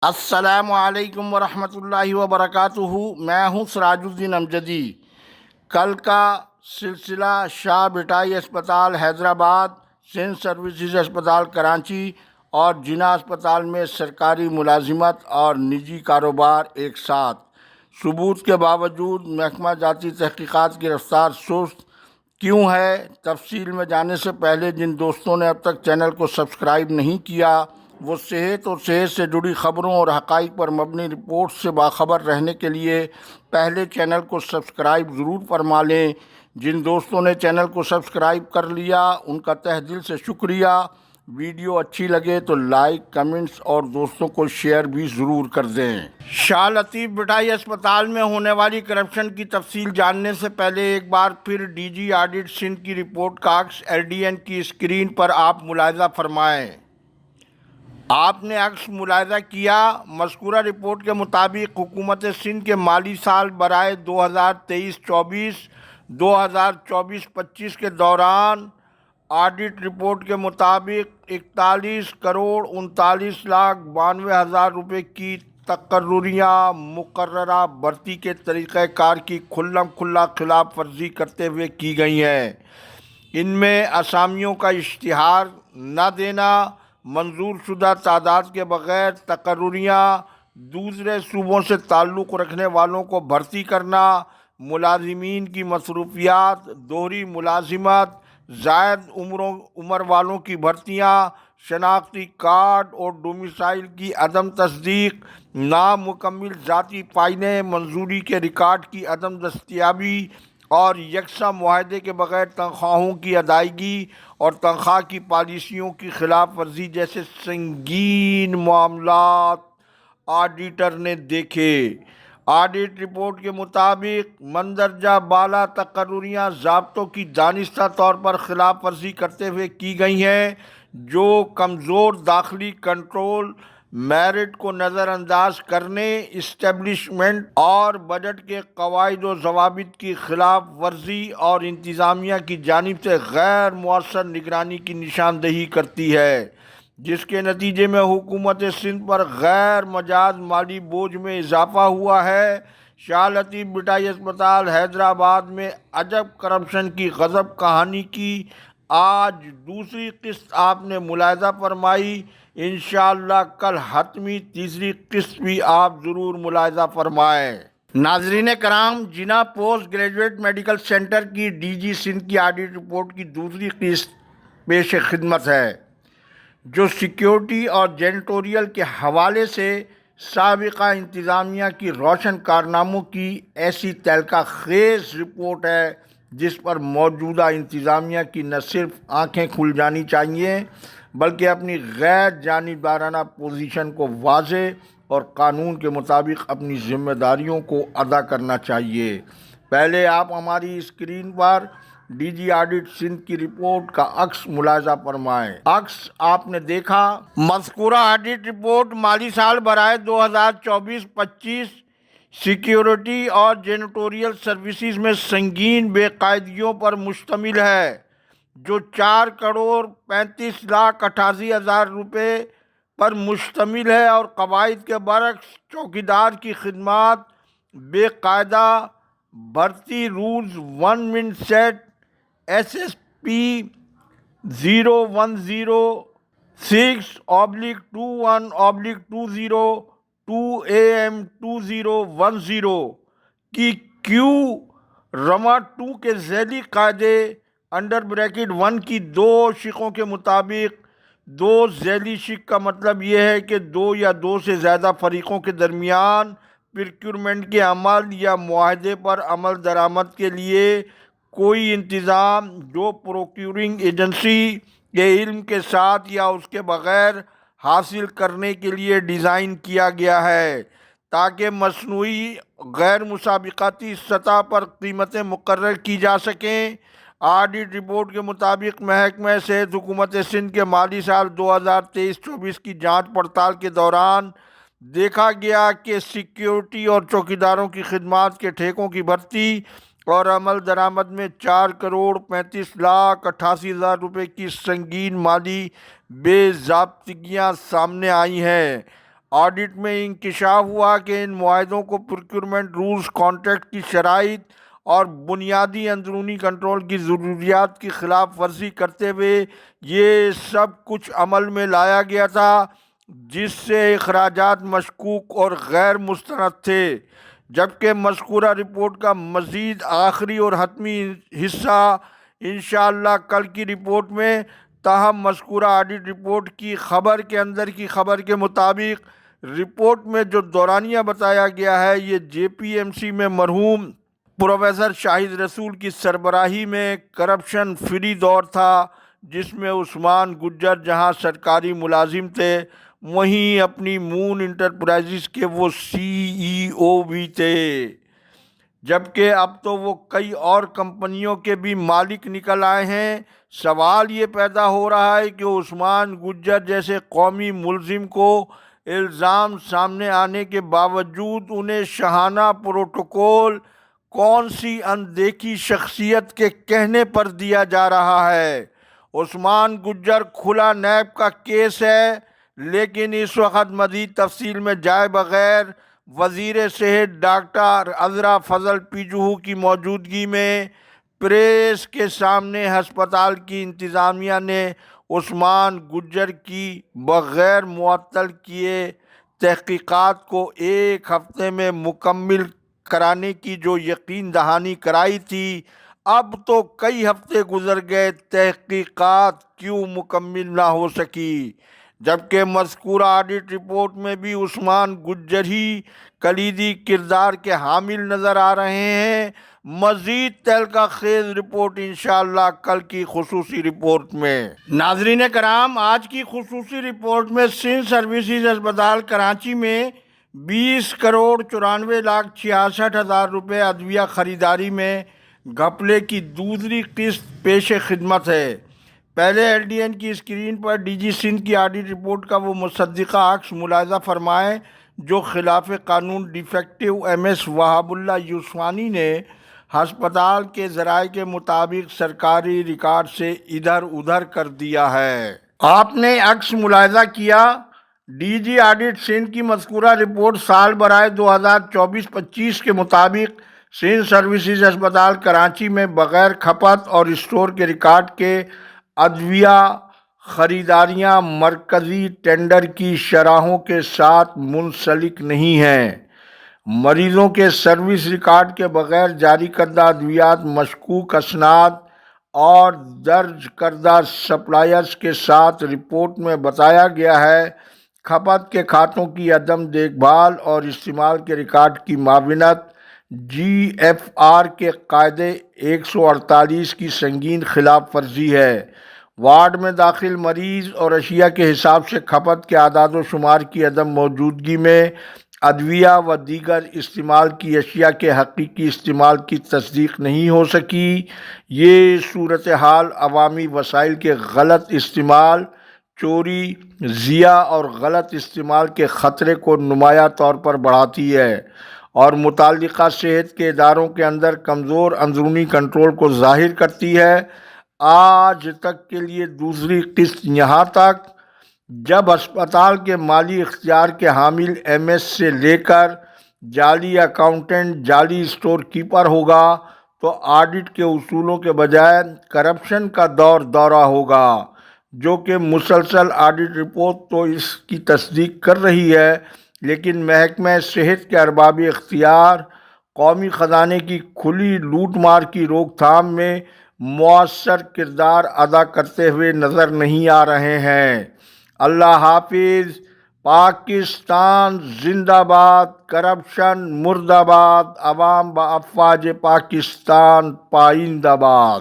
السلام علیکم ورحمۃ اللہ وبرکاتہ۔ میں ہوں سراج الدین امجدی۔ کل کا سلسلہ شاہ بٹائی اسپتال حیدرآباد، سندھ سروسز اسپتال کراچی اور جناح اسپتال میں سرکاری ملازمت اور نجی کاروبار ایک ساتھ۔ ثبوت کے باوجود محکمہ جاتی تحقیقات کی رفتار سست کیوں ہے؟ تفصیل میں جانے سے پہلے جن دوستوں نے اب تک چینل کو سبسکرائب نہیں کیا وہ صحت اور صحت سے جڑی خبروں اور حقائق پر مبنی رپورٹ سے باخبر رہنے کے لیے پہلے چینل کو سبسکرائب ضرور فرما لیں۔ جن دوستوں نے چینل کو سبسکرائب کر لیا ان کا تہ دل سے شکریہ۔ ویڈیو اچھی لگے تو لائک، کمنٹس اور دوستوں کو شیئر بھی ضرور کر دیں۔ شاہ لطیف بٹائی اسپتال میں ہونے والی کرپشن کی تفصیل جاننے سے پہلے ایک بار پھر ڈی جی آڈٹ سندھ کی رپورٹ کا عکس LDN کی اسکرین پر آپ ملاحظہ فرمائیں۔ آپ نے عکس ملاحظہ کیا؟ مذکورہ رپورٹ کے مطابق حکومت سندھ کے مالی سال برائے 2023-24 2024-25 کے دوران آڈٹ رپورٹ کے مطابق 41,39,92,000 روپے کی تقرریاں مقررہ بھرتی کے طریقہ کار کی کھلم کھلا خلاف ورزی کرتے ہوئے کی گئی ہیں۔ ان میں اسامیوں کا اشتہار نہ دینا، منظور شدہ تعداد کے بغیر تقرریاں، دوسرے صوبوں سے تعلق رکھنے والوں کو بھرتی کرنا، ملازمین کی مصروفیات، دوہری ملازمت، زائد عمر والوں کی بھرتیاں، شناختی کارڈ اور ڈومیسائل کی عدم تصدیق، نامکمل ذاتی فائلیں، منظوری کے ریکارڈ کی عدم دستیابی اور یکساں معاہدے کے بغیر تنخواہوں کی ادائیگی اور تنخواہ کی پالیسیوں کی خلاف ورزی جیسے سنگین معاملات آڈیٹر نے دیکھے۔ آڈٹ رپورٹ کے مطابق مندرجہ بالا تقرریاں ضابطوں کی دانستہ طور پر خلاف ورزی کرتے ہوئے کی گئی ہیں، جو کمزور داخلی کنٹرول، میرٹ کو نظر انداز کرنے، اسٹیبلشمنٹ اور بجٹ کے قواعد و ضوابط کی خلاف ورزی اور انتظامیہ کی جانب سے غیر مؤثر نگرانی کی نشاندہی کرتی ہے، جس کے نتیجے میں حکومت سندھ پر غیر مجاز مالی بوجھ میں اضافہ ہوا ہے۔ شاہ لطیف بٹائی اسپتال حیدرآباد میں عجب کرپشن کی غضب کہانی کی آج دوسری قسط آپ نے ملاحظہ فرمائی۔ انشاءاللہ کل حتمی تیسری قسط بھی آپ ضرور ملاحظہ فرمائیں۔ ناظرین کرام، جناح پوسٹ گریجویٹ میڈیکل سینٹر کی DG سندھ کی آڈٹ رپورٹ کی دوسری قسط پیش خدمت ہے، جو سیکیورٹی اور جینیٹوریل کے حوالے سے سابقہ انتظامیہ کی روشن کارناموں کی ایسی تہلکہ خیز رپورٹ ہے جس پر موجودہ انتظامیہ کی نہ صرف آنکھیں کھل جانی چاہیے بلکہ اپنی غیر جانبدارانہ پوزیشن کو واضح اور قانون کے مطابق اپنی ذمہ داریوں کو ادا کرنا چاہیے۔ پہلے آپ ہماری اسکرین پر DG آڈٹ سندھ کی رپورٹ کا عکس ملاحظہ فرمائیں۔ عکس آپ نے دیکھا۔ مذکورہ آڈٹ رپورٹ مالی سال برائے 2024-25 سیکیورٹی اور جینیٹوریل سروسز میں سنگین بے قاعدگیوں پر مشتمل ہے، جو 4,35,88,000 روپے پر مشتمل ہے اور قواعد کے برعکس چوکیدار کی خدمات، بے قاعدہ بھرتی رولز 1 من سیٹ SSP 0106/21/20 2AM2010 کی کیو رما 2 کے ذیلی قاعدے (1) کی 2 شقوں کے مطابق 2 ذیلی شق کا مطلب یہ ہے کہ 2 یا 2 سے زیادہ فریقوں کے درمیان پروکیورمنٹ کے عمل یا معاہدے پر عمل درآمد کے لیے کوئی انتظام جو پروکیورنگ ایجنسی کے علم کے ساتھ یا اس کے بغیر حاصل کرنے کے لیے ڈیزائن کیا گیا ہے تاکہ مصنوعی غیر مسابقاتی سطح پر قیمتیں مقرر کی جا سکیں۔ آڈٹ رپورٹ کے مطابق محکمہ صحت حکومت سندھ کے مالی سال 2023-24 کی جانچ پڑتال کے دوران دیکھا گیا کہ سیکیورٹی اور چوکیداروں کی خدمات کے ٹھیکوں کی بھرتی اور عمل درآمد میں 4,35,88,000 روپے کی سنگین مالی بے ضابطگیاں سامنے آئی ہیں۔ آڈٹ میں انکشاف ہوا کہ ان معاہدوں کو پروکیورمنٹ رولز، کانٹریکٹ کی شرائط اور بنیادی اندرونی کنٹرول کی ضروریات کی خلاف ورزی کرتے ہوئے یہ سب کچھ عمل میں لایا گیا تھا، جس سے اخراجات مشکوک اور غیر مستند تھے، جبکہ مذکورہ رپورٹ کا مزید آخری اور حتمی حصہ انشاءاللہ کل کی رپورٹ میں۔ تاہم مذکورہ آڈٹ رپورٹ کی خبر کے اندر کی خبر کے مطابق رپورٹ میں جو دورانیہ بتایا گیا ہے یہ جے پی ایم سی میں مرحوم پروفیسر شاہد رسول کی سربراہی میں کرپشن فری دور تھا، جس میں عثمان گجر جہاں سرکاری ملازم تھے وہیں اپنی مون انٹرپرائزز کے وہ سی ای او بھی تھے، جبکہ اب تو وہ کئی اور کمپنیوں کے بھی مالک نکل آئے ہیں۔ سوال یہ پیدا ہو رہا ہے کہ عثمان گجر جیسے قومی ملزم کو الزام سامنے آنے کے باوجود انہیں شاہانہ پروٹوکول کون سی اندیکھی شخصیت کے کہنے پر دیا جا رہا ہے؟ عثمان گجر کھلا نیب کا کیس ہے، لیکن اس وقت مزید تفصیل میں جائے بغیر وزیر صحت ڈاکٹر عذرا فضل پیجوہو کی موجودگی میں پریس کے سامنے ہسپتال کی انتظامیہ نے عثمان گجر کی بغیر معطل کیے تحقیقات کو ایک ہفتے میں مکمل کرانے کی جو یقین دہانی کرائی تھی، اب تو کئی ہفتے گزر گئے، تحقیقات کیوں مکمل نہ ہو سکی؟ جبکہ مذکورہ آڈٹ رپورٹ میں بھی عثمان گجر ہی کلیدی کردار کے حامل نظر آ رہے ہیں۔ مزید تہلکہ خیز رپورٹ انشاءاللہ کل کی خصوصی رپورٹ میں۔ ناظرین کرام، آج کی خصوصی رپورٹ میں سندھ سروسز ہسپتال کراچی میں 20,94,66,000 روپے ادویہ خریداری میں گھپلے کی دوسری قسط پیش خدمت ہے۔ پہلے ایل ڈی این کی اسکرین پر ڈی جی سندھ کی آڈٹ رپورٹ کا وہ مصدقہ عکس ملاحظہ فرمائیں جو خلاف قانون ڈیفیکٹو ایم ایس وہاب اللہ یوسفانی نے ہسپتال کے ذرائع کے مطابق سرکاری ریکارڈ سے ادھر ادھر کر دیا ہے۔ آپ نے عکس ملاحظہ کیا، ڈی جی آڈٹ سندھ کی مذکورہ رپورٹ سال برائے 2024-25 کے مطابق سندھ سروسز ہسپتال کراچی میں بغیر کھپت اور اسٹور کے ریکارڈ کے ادویہ خریداریاں مرکزی ٹینڈر کی شرحوں کے ساتھ منسلک نہیں ہیں۔ مریضوں کے سروس ریکارڈ کے بغیر جاری کردہ ادویات مشکوک اسناد اور درج کردہ سپلائرز کے ساتھ رپورٹ میں بتایا گیا ہے۔ کھپت کے کھاتوں کی عدم دیکھ بھال اور استعمال کے ریکارڈ کی معاونت جی ایف آر کے قاعدے 148 کی سنگین خلاف ورزی ہے۔ وارڈ میں داخل مریض اور اشیاء کے حساب سے کھپت کے اعداد و شمار کی عدم موجودگی میں ادویہ و دیگر استعمال کی اشیاء کے حقیقی استعمال کی تصدیق نہیں ہو سکی۔ یہ صورتحال عوامی وسائل کے غلط استعمال، چوری، ضیاع اور غلط استعمال کے خطرے کو نمایاں طور پر بڑھاتی ہے اور متعلقہ صحت کے اداروں کے اندر کمزور اندرونی کنٹرول کو ظاہر کرتی ہے۔ آج تک کے لیے دوسری قسط یہاں تک جب ہسپتال کے مالی اختیار کے حامل ایم ایس سے لے کر جعلی اکاؤنٹنٹ، جعلی اسٹور کیپر ہوگا تو آڈٹ کے اصولوں کے بجائے کرپشن کا دورہ ہوگا، جو کہ مسلسل آڈٹ رپورٹ تو اس کی تصدیق کر رہی ہے، لیکن محکمہ صحت کے ارباب اختیار قومی خزانے کی کھلی لوٹ مار کی روک تھام میں مؤثر کردار ادا کرتے ہوئے نظر نہیں آ رہے ہیں۔ اللہ حافظ۔ پاکستان زندہ باد، کرپشن مرد آباد، عوام با افواج پاکستان پائندہ باد۔